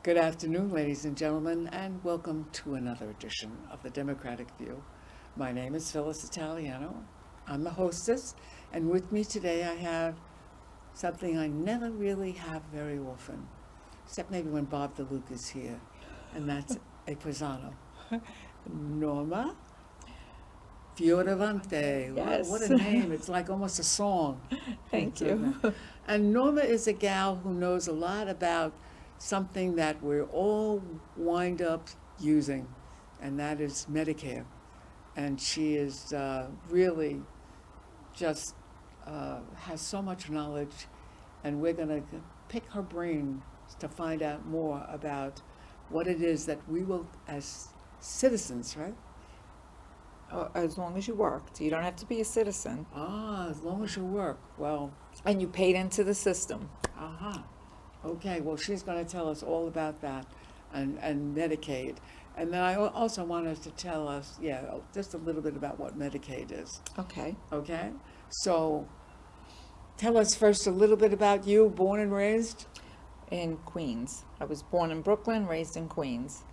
Good afternoon, ladies and gentlemen, and welcome to another edition of the Democratic View. My name is Phyllis Italiano. I'm the hostess, and with me today I have something I never really have very often, except maybe when Bob DeLuca is here, and that's a Pisano. Norma Fioravante. Yes. What a name. It's like almost a song. Thank you. And Norma is a gal who knows a lot about something that we're all wind up using, and that is Medicare. And she is really just has so much knowledge, and we're going to pick her brain to find out more about what it is that we will, as citizens, right? As long as you worked. You don't have to be a citizen. As long as you work. Well, And you paid into the system. aha. Okay, well, she's going to tell us all about that and Medicaid. And then I also want her to tell us, just a little bit about what Medicaid is. Okay. Okay? So tell us first a little bit about you, born and raised. In Queens. I was born in Brooklyn, raised in Queens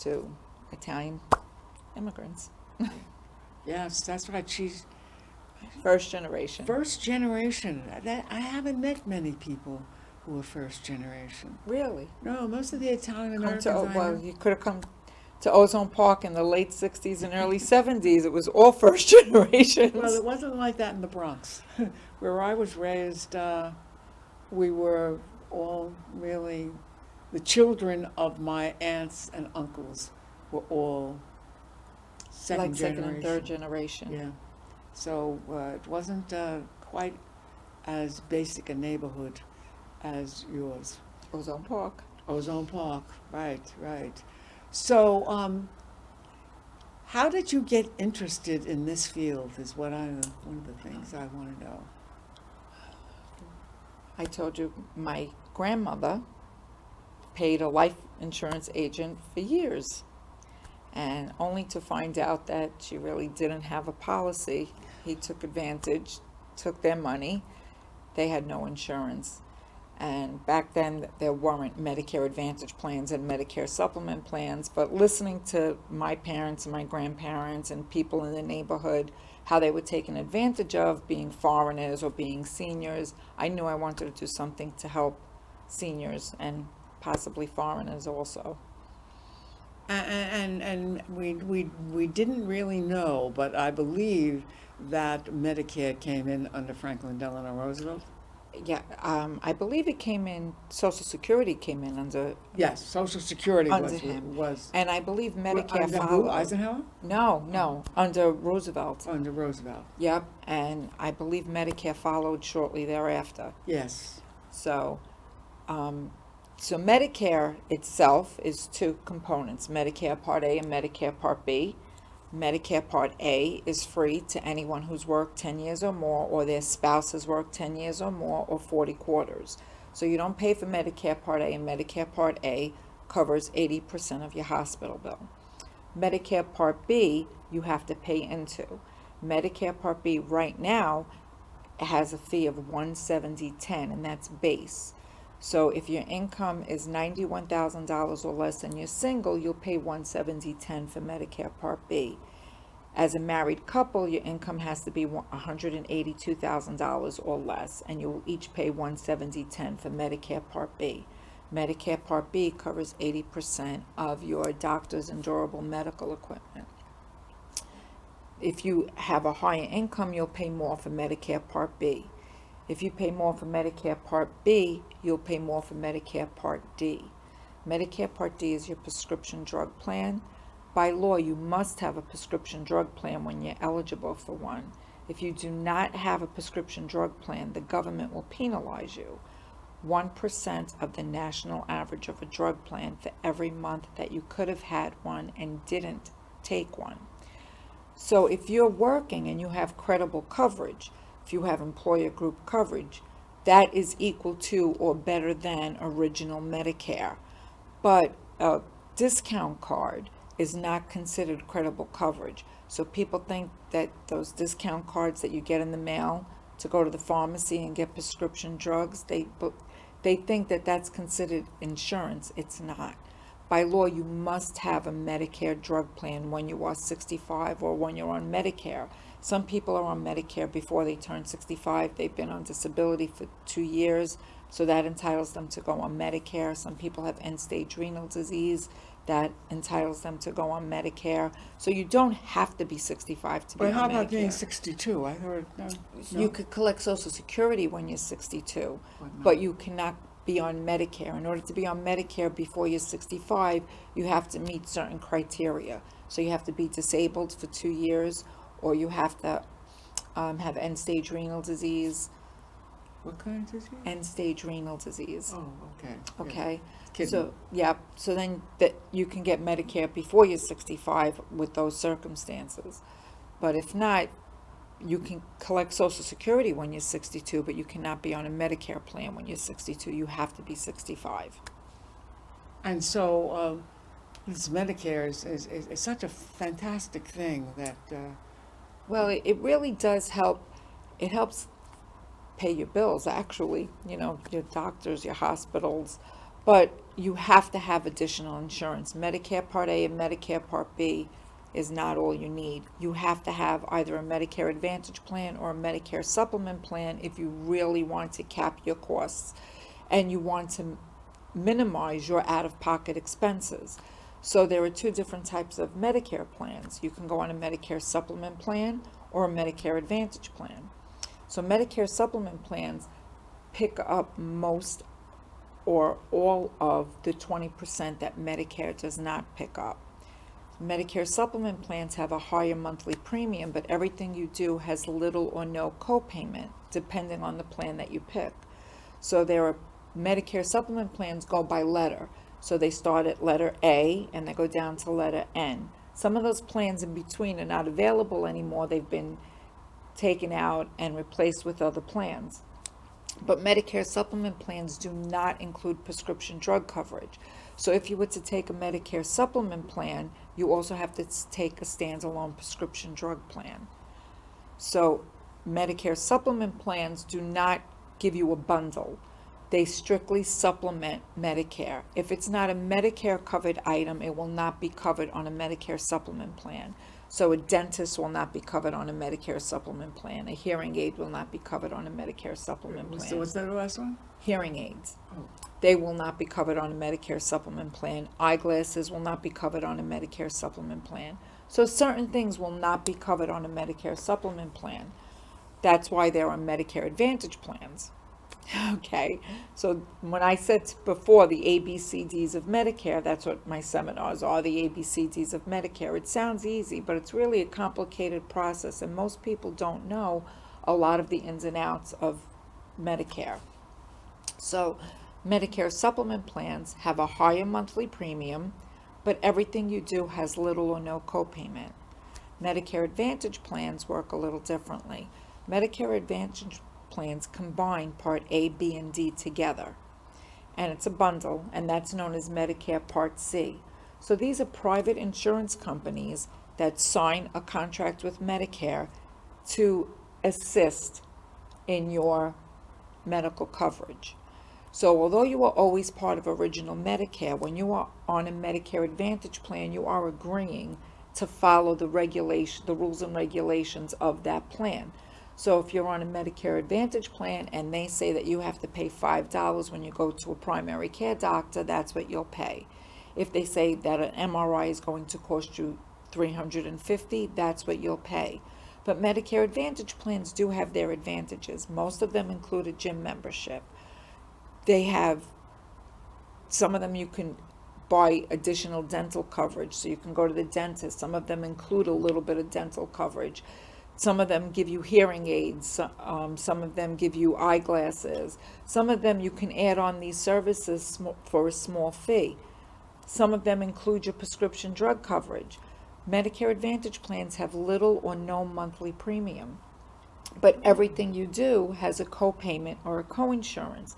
to Italian immigrants. Yes, that's right. She's First generation. first generation. I haven't met many people who are first generation. Really? No, most of the Italian Come Americans to, I well, know. you could have come to Ozone Park in the late 60s and early 70s. It was all first generations. Well, it wasn't like that in the Bronx. Where I was raised, we were all really, the children of my aunts and uncles were all second like generation. second and third generation. Yeah. So it wasn't quite as basic a neighborhood as yours. Ozone Park. Ozone Park, right. So, how did you get interested in this field? Is one of the things I want to know. I told you my grandmother paid a life insurance agent for years, and only to find out that she really didn't have a policy. He took advantage, took their money. They had no insurance. And back then, there weren't Medicare Advantage plans and Medicare supplement plans, but listening to my parents and my grandparents and people in the neighborhood, how they were taken advantage of being foreigners or being seniors, I knew I wanted to do something to help seniors and possibly foreigners also. And we didn't really know, but I believe that Medicare came in under Franklin Delano Roosevelt. Yeah, I believe it came in, Social Security came in under Yes, Social Security Under him. was and I believe Medicare under who? followed. Eisenhower? No, under Roosevelt. Under Roosevelt. Yep, and I believe Medicare followed shortly thereafter. Yes. So, so Medicare itself is two components, Medicare Part A and Medicare Part B. Medicare Part A is free to anyone who's worked 10 years or more, or their spouse has worked 10 years or more, or 40 quarters. So you don't pay for Medicare Part A, and Medicare Part A covers 80% of your hospital bill. Medicare Part B, you have to pay into. Medicare Part B right now has a fee of $170.10, and that's base. So if your income is $91,000 or less and you're single, you'll pay $170.10 for Medicare Part B. As a married couple, your income has to be $182,000 or less, and you will each pay $170.10 for Medicare Part B. Medicare Part B covers 80% of your doctor's and durable medical equipment. If you have a higher income, you'll pay more for Medicare Part B. If you pay more for Medicare Part B, you'll pay more for Medicare Part D. Medicare Part D is your prescription drug plan. By law, you must have a prescription drug plan when you're eligible for one. If you do not have a prescription drug plan, the government will penalize you. 1% of the national average of a drug plan for every month that you could have had one and didn't take one. So if you're working and you have credible coverage, if you have employer group coverage, that is equal to or better than original Medicare. But a discount card is not considered credible coverage. So people think that those discount cards that you get in the mail to go to the pharmacy and get prescription drugs, they think that that's considered insurance. It's not. By law, you must have a Medicare drug plan when you are 65 or when you're on Medicare. Some people are on Medicare before they turn 65. They've been on disability for 2 years, so that entitles them to go on Medicare. Some people have end-stage renal disease. That entitles them to go on Medicare. So you don't have to be 65 to be But on how Medicare. about being 62? I heard, no. You could collect Social Security when you're 62, but you cannot be on Medicare. In order to be on Medicare before you're 65, you have to meet certain criteria. So you have to be disabled for 2 years, or you have to have end-stage renal disease. What kind of disease? End-stage renal disease. Oh, okay. Okay. Kidney. So, yeah, so then that you can get Medicare before you're 65 with those circumstances. But if not, you can collect Social Security when you're 62, but you cannot be on a Medicare plan when you're 62. You have to be 65. And so this Medicare is such a fantastic thing that, Well, it really does help. It helps pay your bills, actually, your doctors, your hospitals. But you have to have additional insurance. Medicare Part A and Medicare Part B is not all you need. You have to have either a Medicare Advantage plan or a Medicare Supplement plan if you really want to cap your costs and you want to minimize your out-of-pocket expenses. So there are 2 different types of Medicare plans. You can go on a Medicare Supplement plan or a Medicare Advantage plan. So Medicare Supplement plans pick up most or all of the 20% that Medicare does not pick up. Medicare Supplement plans have a higher monthly premium, but everything you do has little or no copayment, depending on the plan that you pick. So there are Medicare Supplement plans go by letter. So they start at letter A and they go down to letter N. Some of those plans in between are not available anymore. They've been taken out and replaced with other plans. But Medicare Supplement plans do not include prescription drug coverage. So if you were to take a Medicare Supplement plan, you also have to take a standalone prescription drug plan. So Medicare Supplement plans do not give you a bundle. They strictly supplement Medicare. If it's not a Medicare covered item, it will not be covered on a Medicare Supplement plan. So a dentist will not be covered on a Medicare Supplement plan. A hearing aid will not be covered on a Medicare Supplement plan. So what's that last one? Hearing aids. Oh. They will not be covered on a Medicare Supplement plan. Eyeglasses will not be covered on a Medicare Supplement plan. So certain things will not be covered on a Medicare Supplement plan. That's why there are Medicare Advantage plans. Okay, so when I said before the ABCDs of Medicare, that's what my seminars are, the ABCDs of Medicare. It sounds easy, but it's really a complicated process, and most people don't know a lot of the ins and outs of Medicare. So Medicare Supplement plans have a higher monthly premium, but everything you do has little or no copayment. Medicare Advantage plans work a little differently. Medicare Advantage plans combine Part A, B, and D together. And it's a bundle, and that's known as Medicare Part C. So these are private insurance companies that sign a contract with Medicare to assist in your medical coverage. So although you are always part of original Medicare, when you are on a Medicare Advantage plan, you are agreeing to follow the rules and regulations of that plan. So if you're on a Medicare Advantage plan and they say that you have to pay $5 when you go to a primary care doctor, that's what you'll pay. If they say that an MRI is going to cost you $350, that's what you'll pay. But Medicare Advantage plans do have their advantages. Most of them include a gym membership. They have, some of them you can buy additional dental coverage, so you can go to the dentist. Some of them include a little bit of dental coverage. Some of them give you hearing aids. Some of them give you eyeglasses. Some of them you can add on these services for a small fee. Some of them include your prescription drug coverage. Medicare Advantage plans have little or no monthly premium, but everything you do has a copayment or a coinsurance.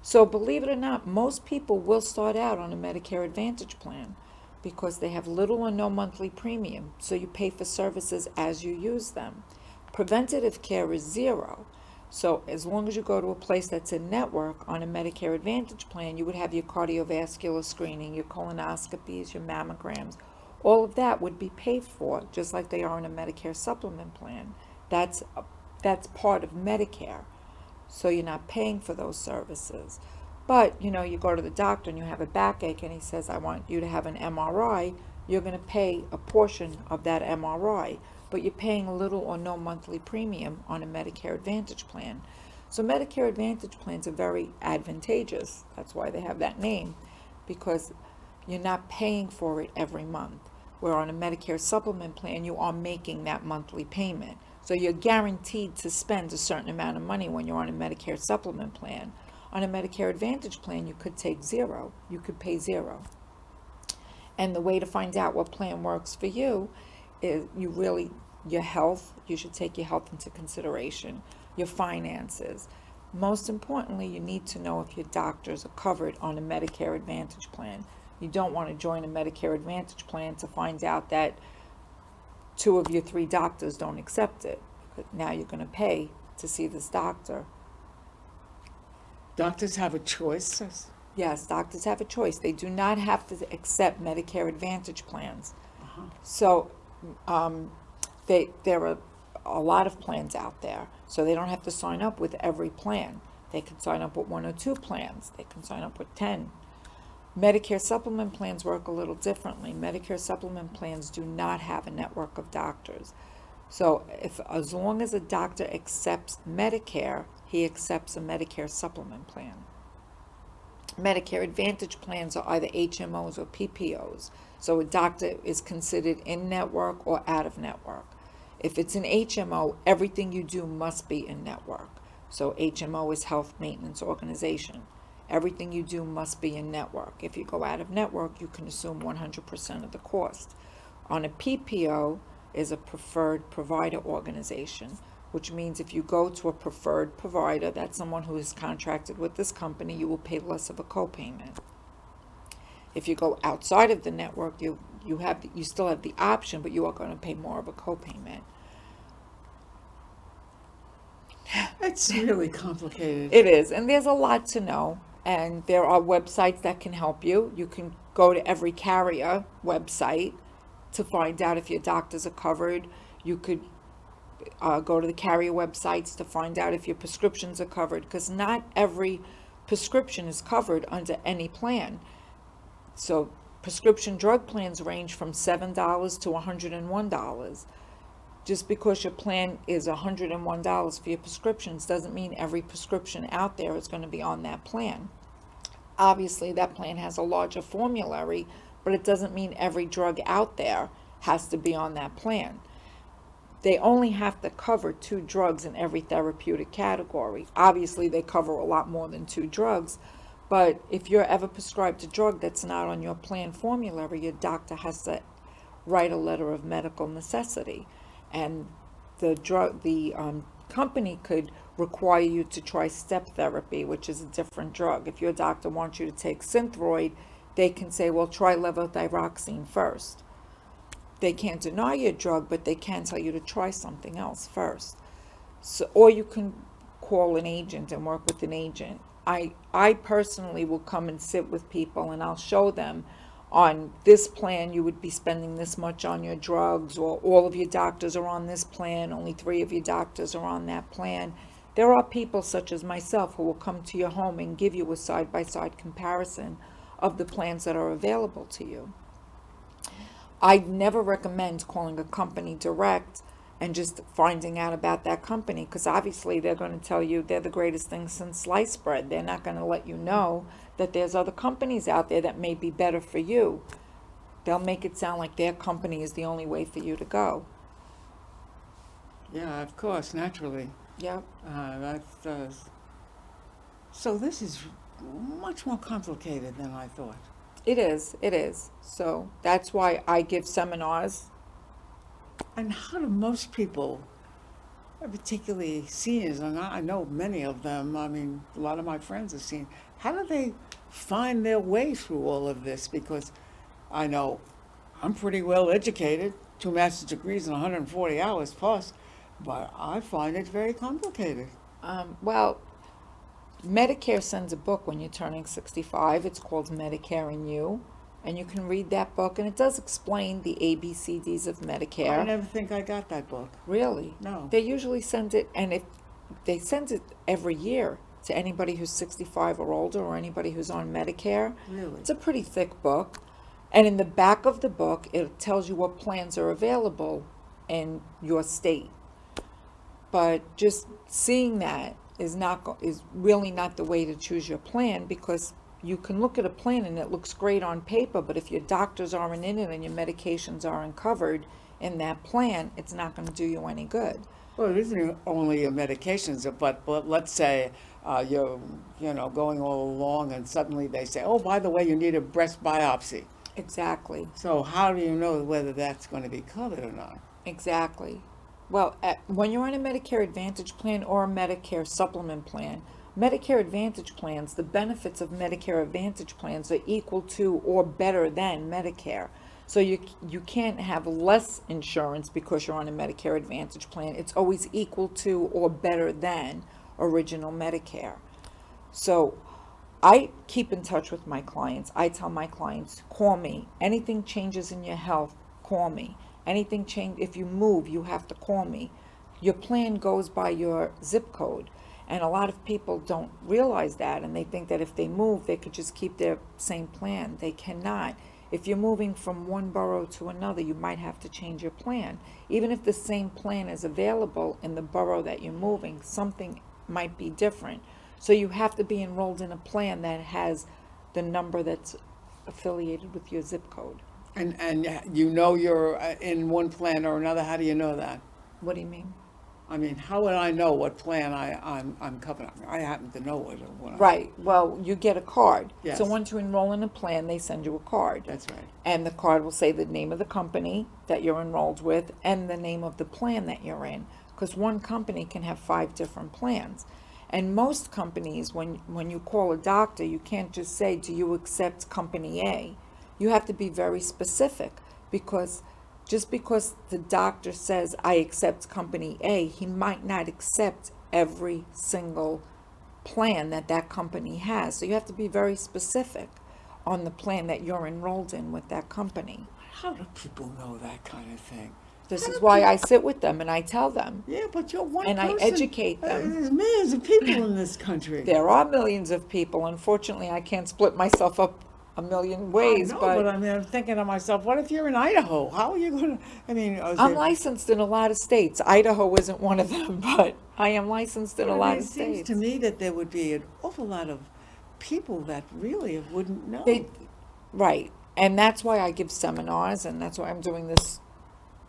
So believe it or not, most people will start out on a Medicare Advantage plan because they have little or no monthly premium, so you pay for services as you use them. Preventative care is zero. So as long as you go to a place that's in network on a Medicare Advantage plan, you would have your cardiovascular screening, your colonoscopies, your mammograms. All of that would be paid for, just like they are in a Medicare supplement plan. That's, that's part of Medicare. So you're not paying for those services. But, you go to the doctor and you have a backache and he says, I want you to have an MRI, you're going to pay a portion of that MRI, but you're paying a little or no monthly premium on a Medicare Advantage plan. So Medicare Advantage plans are very advantageous. That's why they have that name, because you're not paying for it every month. Where on a Medicare supplement plan, you are making that monthly payment. So you're guaranteed to spend a certain amount of money when you're on a Medicare supplement plan. On a Medicare Advantage plan, you could take zero. You could pay zero. And the way to find out what plan works for you is your health, you should take your health into consideration, your finances. Most importantly, you need to know if your doctors are covered on a Medicare Advantage plan. You don't want to join a Medicare Advantage plan to find out that 2 of your 3 doctors don't accept it. But now you're going to pay to see this doctor. Doctors have a choice. Yes, doctors have a choice. They do not have to accept Medicare Advantage plans. Uh-huh. So there are a lot of plans out there. So they don't have to sign up with every plan. They can sign up with 1 or 2 plans. They can sign up with 10. Medicare supplement plans work a little differently. Medicare supplement plans do not have a network of doctors. So as long as a doctor accepts Medicare, he accepts a Medicare supplement plan. Medicare Advantage plans are either HMOs or PPOs. So a doctor is considered in network or out of network. If it's an HMO, everything you do must be in network. So HMO is Health Maintenance Organization. Everything you do must be in network. If you go out of network, you can assume 100% of the cost. On a PPO is a preferred provider organization, which means if you go to a preferred provider, that's someone who is contracted with this company, you will pay less of a copayment. If you go outside of the network, you still have the option, but you are going to pay more of a copayment. It's really complicated. It is, and there's a lot to know, and there are websites that can help you. You can go to every carrier website to find out if your doctors are covered. You could go to the carrier websites to find out if your prescriptions are covered, because not every prescription is covered under any plan. So prescription drug plans range from $7 to $101. Just because your plan is $101 for your prescriptions doesn't mean every prescription out there is going to be on that plan. Obviously, that plan has a larger formulary, but it doesn't mean every drug out there has to be on that plan. They only have to cover 2 drugs in every therapeutic category. Obviously, they cover a lot more than 2 drugs, but if you're ever prescribed a drug that's not on your plan formulary, your doctor has to write a letter of medical necessity. And the company could require you to try step therapy, which is a different drug. If your doctor wants you to take Synthroid, they can say, well, try levothyroxine first. They can't deny your drug, but they can tell you to try something else first. So, or you can call an agent and work with an agent. I personally will come and sit with people and I'll show them, on this plan you would be spending this much on your drugs, or all of your doctors are on this plan, only 3 of your doctors are on that plan. There are people such as myself who will come to your home and give you a side-by-side comparison of the plans that are available to you. I never recommend calling a company direct and just finding out about that company, because obviously they're going to tell you they're the greatest thing since sliced bread. They're not going to let you know that there's other companies out there that may be better for you. They'll make it sound like their company is the only way for you to go. Yeah, of course, naturally. Yep. So this is much more complicated than I thought. It is. So that's why I give seminars. And how do most people, particularly seniors, and I know many of them, I mean, a lot of my friends are seniors, how do they find their way through all of this? Because I know I'm pretty well educated, 2 master's degrees in 140 hours plus, but I find it very complicated. Well, Medicare sends a book when you're turning 65. It's called Medicare and You. And you can read that book, and it does explain the ABCDs of I Medicare. never think I got that book. Really? No. They usually send it, and if they send it every year to anybody who's 65 or older or anybody who's on Medicare. Really? It's a pretty thick book. And in the back of the book, it tells you what plans are available in your state. But just seeing that is really not the way to choose your plan, because you can look at a plan and it looks great on paper, but if your doctors aren't in it and your medications aren't covered in that plan, it's not going to do you any good. Well, it isn't only your medications, but let's say you're going all along and suddenly they say, oh, by the way, you need a breast biopsy. Exactly. So how do you know whether that's going to be covered or not? Exactly. Well, when you're on a Medicare Advantage plan or a Medicare supplement plan, Medicare Advantage plans, the benefits of Medicare Advantage plans are equal to or better than Medicare. So you can't have less insurance because you're on a Medicare Advantage plan. It's always equal to or better than original Medicare. So I keep in touch with my clients. I tell my clients, call me. Anything changes in your health, call me. Anything change, if you move, you have to call me. Your plan goes by your zip code. And a lot of people don't realize that, and they think that if they move, they could just keep their same plan. They cannot. If you're moving from one borough to another, you might have to change your plan. Even if the same plan is available in the borough that you're moving, something might be different. So you have to be enrolled in a plan that has the number that's affiliated with your zip code. And you're in one plan or another. How do you know that? What do you mean? I mean, how would I know what plan I'm covered? I happen to know what Right. Well, you get a card. Yes. So once you enroll in a plan, they send you a card. That's right. And the card will say the name of the company that you're enrolled with and the name of the plan that you're in. Because one company can have 5 different plans. And most companies, when you call a doctor, you can't just say, do you accept company A? You have to be very specific, because just because the doctor says, I accept company A, he might not accept every single plan that company has. So you have to be very specific on the plan that you're enrolled in with that company. How do people know that kind of thing? This is why I sit with them and I tell them. Yeah, but you're one And I person. educate them. There's millions of people in this country. There are millions of people. Unfortunately, I can't split myself up a million ways, I know, but I mean, I'm thinking to myself, what if you're in Idaho? How are you going to, I mean, I'm licensed in a lot of states. Idaho isn't one of them, but I am licensed in a lot of It seems states. to me that there would be an awful lot of people that really wouldn't know. Right. And that's why I give seminars, and that's why I'm doing this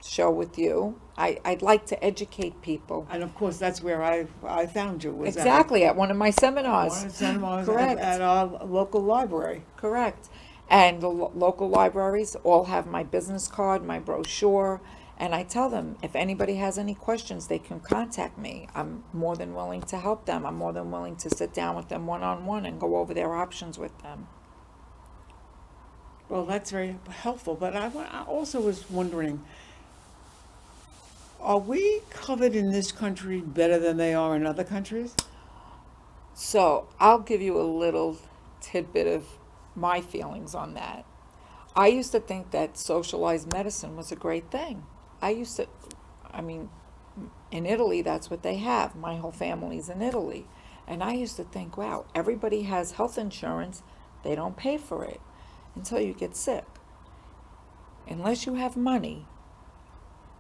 show with you. I'd like to educate people. And of course, that's where I found you. Was Exactly, at one of my seminars. One of the seminars Correct. at our local library. Correct. And the local libraries all have my business card, my brochure, and I tell them if anybody has any questions, they can contact me. I'm more than willing to help them. I'm more than willing to sit down with them one-on-one and go over their options with them. Well, that's very helpful. But I also was wondering, are we covered in this country better than they are in other countries? So I'll give you a little tidbit of my feelings on that. I used to think that socialized medicine was a great thing. In Italy, that's what they have. My whole family's in Italy. And I used to think, wow, everybody has health insurance. They don't pay for it until you get sick. Unless you have money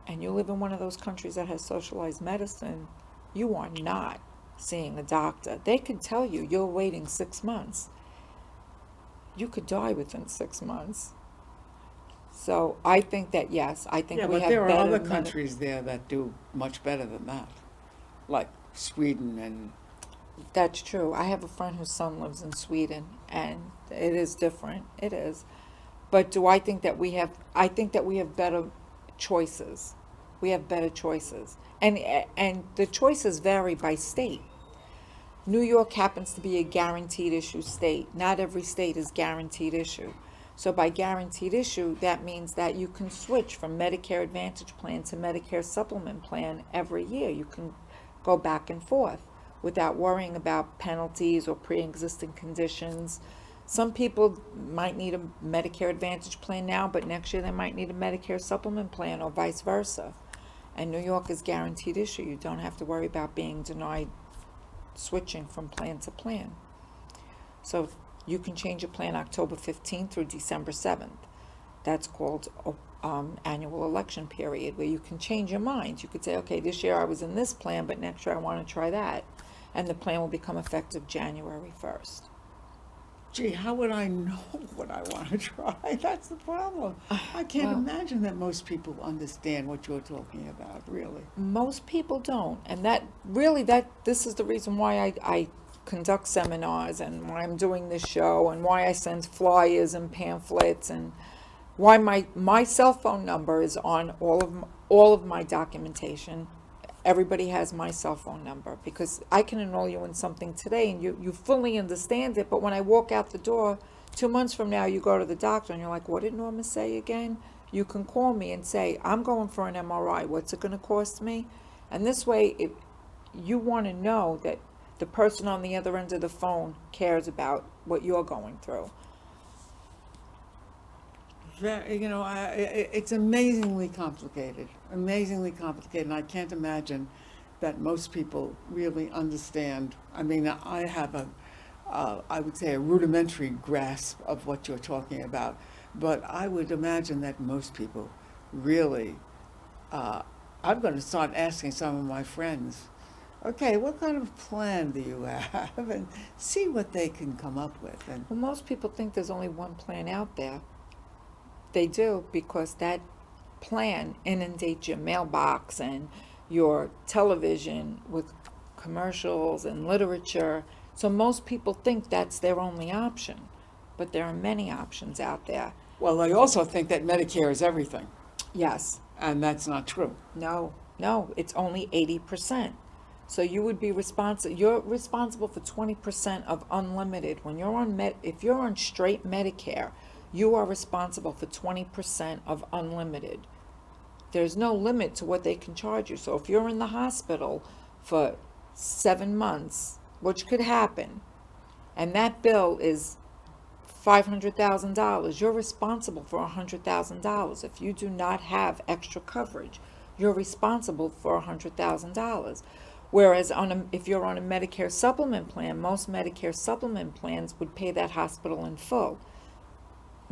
and you live in one of those countries that has socialized medicine, you are not seeing a doctor. They could tell you you're waiting 6 months. You could die within 6 months. So I think that, yes, I think we have better... Yeah, but there are other countries there that do much better than that, like Sweden and... That's true. I have a friend whose son lives in Sweden, and it is different. It is. But do I think that we have... I think that we have better choices. We have better choices. And the choices vary by state. New York happens to be a guaranteed issue state. Not every state is guaranteed issue. So by guaranteed issue, that means that you can switch from Medicare Advantage plan to Medicare Supplement plan every year. You can go back and forth. without worrying about penalties or pre-existing conditions. Some people might need a Medicare Advantage plan now, but next year they might need a Medicare supplement plan or vice versa. And New York is guaranteed issue. You don't have to worry about being denied switching from plan to plan. So you can change your plan October 15th through December 7th. That's called annual election period, where you can change your mind. You could say, okay, this year I was in this plan, but next year I want to try that. And the plan will become effective January 1st. Gee, how would I know what I want to try? That's the problem. I can't Well- imagine that most people understand what you're talking about, really. Most people don't, and this is the reason why I conduct seminars and why I'm doing this show and why I send flyers and pamphlets and why my cell phone number is on all of my documentation. Everybody has my cell phone number because I can enroll you in something today and you fully understand it, but when I walk out the door 2 months from now, you go to the doctor and you're like, what did Norma say again? You can call me and say, I'm going for an MRI. What's it going to cost me? And this way, if you want to know that the person on the other end of the phone cares about what you're going through. It's amazingly complicated, and I can't imagine that most people really understand. I mean, I have I would say a rudimentary grasp of what you're talking about, but I would imagine that most people really, I'm going to start asking some of my friends, okay, what kind of plan do you have? And see what they can come up with. And Well, most people think there's only one plan out there. They do, because that plan inundates your mailbox and your television with commercials and literature. So most people think that's their only option, but there are many options out there. well, I also think that Medicare is everything, Yes, and that's not true. no, it's only 80%. So you would be you're responsible for 20% of unlimited. When you're on if you're on straight Medicare, you are responsible for 20% of unlimited. There's no limit to what they can charge you. So if you're in the hospital for 7 months, which could happen, and that bill is $500,000, you're responsible for $100,000. If you do not have extra coverage, you're responsible for $100,000. Whereas if you're on a Medicare supplement plan, most Medicare supplement plans would pay that hospital in full.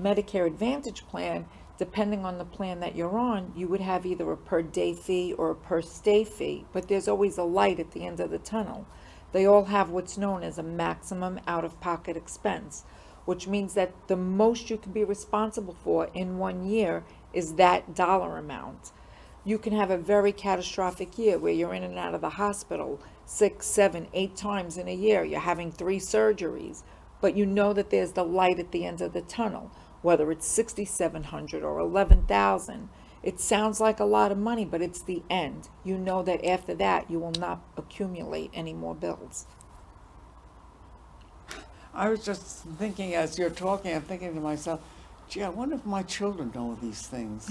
Medicare Advantage plan, depending on the plan that you're on, you would have either a per day fee or a per stay fee, but there's always a light at the end of the tunnel. They all have what's known as a maximum out-of-pocket expense, which means that the most you can be responsible for in 1 year is that dollar amount. You can have a very catastrophic year where you're in and out of the hospital 6, 7, 8 times in a year. You're having 3 surgeries, but you know that there's the light at the end of the tunnel, whether it's $6,700 or $11,000. It sounds like a lot of money, but it's the end. You know that after that, you will not accumulate any more bills. I was just thinking as you're talking, I'm thinking to myself, gee, I wonder if my children know these things.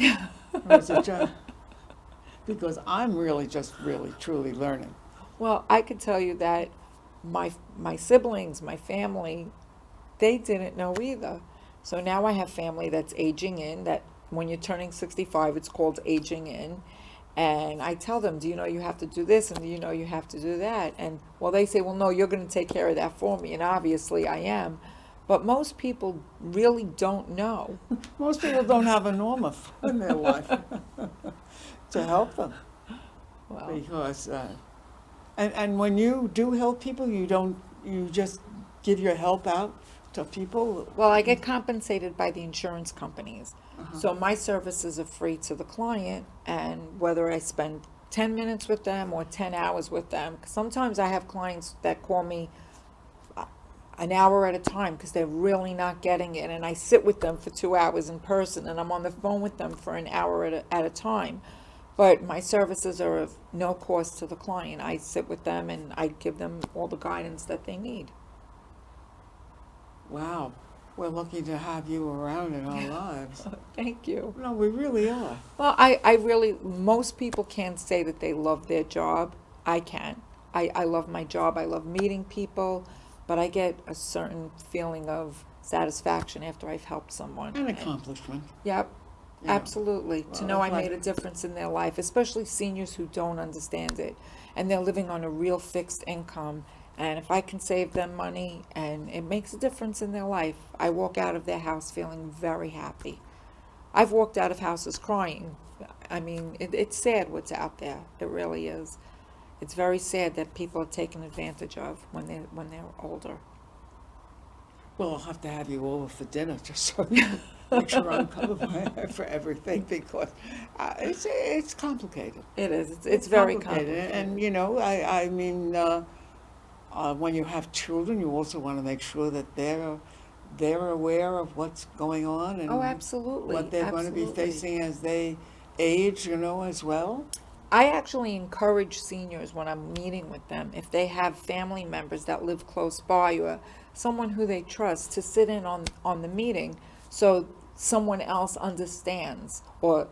Because I'm really truly learning. Well, I could tell you that my siblings, my family, they didn't know either. So now I have family that's aging in, that when you're turning 65, it's called aging in. And I tell them, do you know you have to do this, and do you know you have to do that? And well, they say, well, no, you're going to take care of that for me. And obviously I am. But most people really don't know. Most people don't have a Norma in their life to help them. Well, Because, and when you do help people, you just give your help out to people? well, I get compensated by the insurance companies. So my services are free to the client, and whether I spend 10 minutes with them or 10 hours with them, 'cause sometimes I have clients that call me an hour at a time because they're really not getting it, and I sit with them for 2 hours in person, and I'm on the phone with them for an hour at a time. But my services are of no cost to the client. I sit with them and I give them all the guidance that they need. Wow, we're lucky to have you around in our lives. Thank you. No, we really are. Well, most people can't say that they love their job. I can. I love my job, I love meeting people, but I get a certain feeling of satisfaction after I've helped someone. An accomplishment. Yep, you know. absolutely. To Well, know I it's like- made a difference in their life, especially seniors who don't understand it. And they're living on a real fixed income. And if I can save them money and it makes a difference in their life, I walk out of their house feeling very happy. I've walked out of houses crying. I mean, it's sad what's out there. It really is. It's very sad that people are taken advantage of when they're older. Well, I'll have to have you over for dinner just so you make sure I'm covered for everything because it's complicated. It is. It's very complicated. complicated. And, you know, I mean, when you have children, you also want to make sure that they're aware of what's going on and Oh, absolutely. what they're going to be Absolutely. facing as they age, you know, as well. I actually encourage seniors when I'm meeting with them, if they have family members that live close by or someone who they trust, to sit in on the meeting so someone else understands or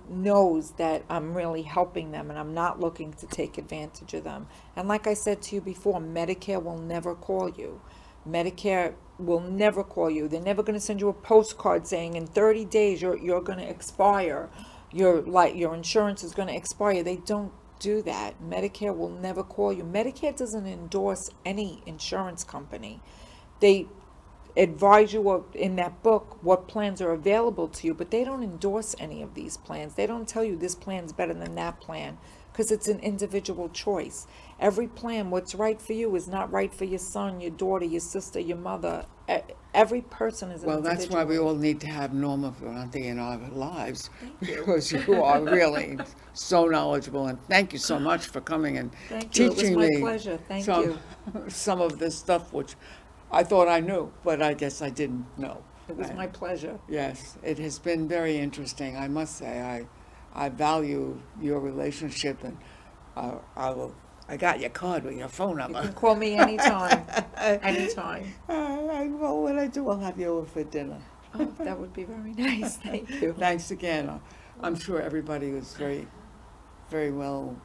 knows that I'm really helping them and I'm not looking to take advantage of them. And like I said to you before, Medicare will never call you. Medicare will never call you. They're never going to send you a postcard saying in 30 days you're going to expire. Your insurance is going to expire. They don't do that. Medicare will never call you. Medicare doesn't endorse any insurance company. They advise you in that book what plans are available to you, but they don't endorse any of these plans. They don't tell you this plan's better than that plan because it's an individual choice. Every plan, what's right for you is not right for your son, your daughter, your sister, your mother. Every person is an Well, individual. that's why we all need to have Norma Fioravante in our lives because you are really so knowledgeable and thank you so much for coming and Thank you. It was teaching my me pleasure. Thank some, you. some of this stuff which I thought I knew, but I guess I didn't know. It was my pleasure. Yes, it has been very interesting. I must say, I value your relationship, and I got your card with your phone You number. can call me anytime. Anytime. Well, when I do, I'll have you over for dinner. Oh, that would be very nice. Thank you. Thanks again. I'm sure everybody was very, very well